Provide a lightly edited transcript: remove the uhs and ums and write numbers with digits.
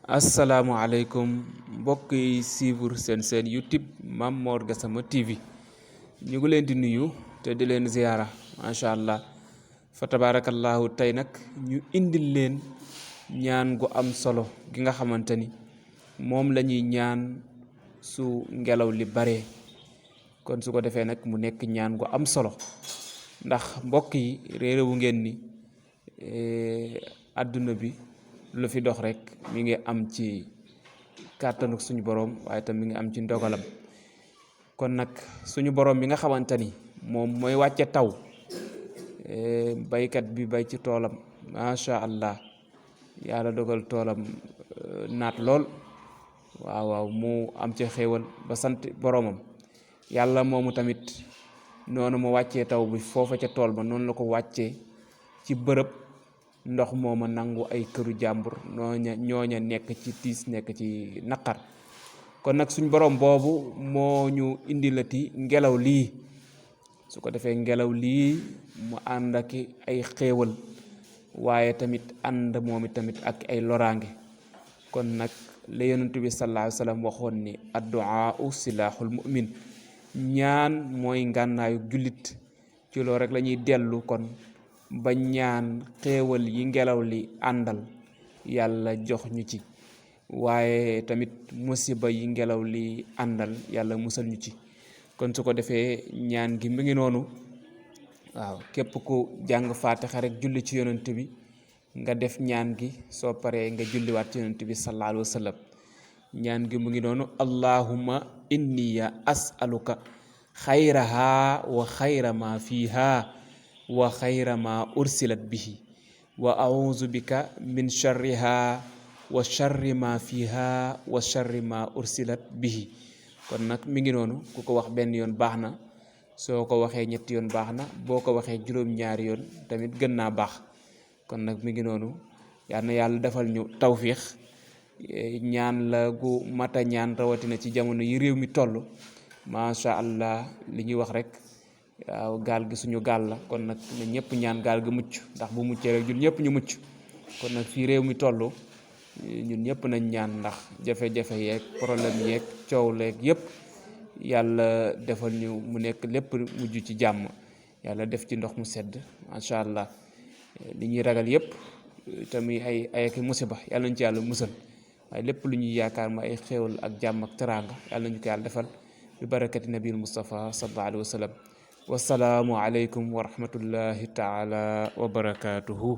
asalaamaaleykum mbokk yi suivre seen YouTube Mame Mor Gassama TV ñu ngi leen di nuyu te di leen ziyaara macha allah fa tabarakallahu tey nag ñu indil leen ñaan gu am solo gi nga xamante ni moom la ñuy ñaan su ngelaw li bare kon su ko defee nag mu nekk ñaan gu am solo ndax mbokk yi réeréwu ngeen ni àdduna bi lu fi dox rek mi ngi am ci kàttanu suñu borom waaye tam mi ngi am ci ndogalam kon nag suñu borom bi nga xamante ni moom mooy wàcce taw baykat bi bay ci toolam macha allah yàlla dogal toolam naat lool waaw mu am ci xéewal ba sant boromam yàlla moomu tamit noonu mu wàccee taw bi foofa ca tool ba noonu la ko wàccee ci bërëb ndox mooma nangu ay këru jàmbur ñooña nekk ci tiis nekk ci naqar kon nag suñ borom boobu moo ñu indilati ngelaw lii su ko defee ngelaw lii mu ànd ak ay xéewal waaye tamit ànd moom tamit ak ay loraange kon nag la yonent bi sallallahu alayhi wa sallam waxoon ni addu'a silaaxul mu'min ñaan mooy ngànnaayu jullit ci loolu rek la ñuy dellu kon ba ñaan xéewal yi ngelaw li àndal yàlla jox ñu ci waaye tamit musiba yi ngelaw li àndal yàlla musal ñu ci kon su ko defee ñaan gi mu ngi noonu waaw képp ku jàng faatixa rek julli ci yonent bi nga def ñaan gi soo paree nga julliwaat ci yonent bi sallallahu alayhi wa sallam ñaan gi mu ngi noonu allahumma inniya as'aluka xayraha wa xayra ma fiha wa xayra ma ursilat bihi wa a'udhu bika min sharriha wa sharri ma fiha wa sharri ma ursilat bihi kon nag mi ngi noonu ku ko wax benn yoon baax na soo ko waxee ñetti yoon baax na boo ko waxee juróom-ñaari yoon tamit gën naa baax kon nag mi ngi noonu yal na yàlla defal ñu tawfiix ñaan la gu mata ñaan rawatina ci jamono yi réew mi toll macha allah li ñuy wax rek waaw gaal gi suñu gaal la kon nag ne ñëpp ñaan gaal gi mucc ndax bu muccee rek ñun ñëpp ñu mucc kon nag fii réew mi toll ñun ñëpp nañ ñaan ndax jafe-jafe yeeg problème yeeg coow leeg yëpp yàlla defal ñu mu nekk lépp mujj ci jàmm yàlla def ci ndox mu sedd macha allah li ñuy ragal yëpp tamit ay ak musiba yàlla nañ ci yàlla musal waaye lépp lu ñuy yaakaar ma ay xéewal ak jàmm ak teraanga yàlla nañu ko yàlla defal bi barakati nabil Mustafa sallallahu alayhi wa sallam wasalaamu aleykum wa rahmatullahi taala wa barakatuhu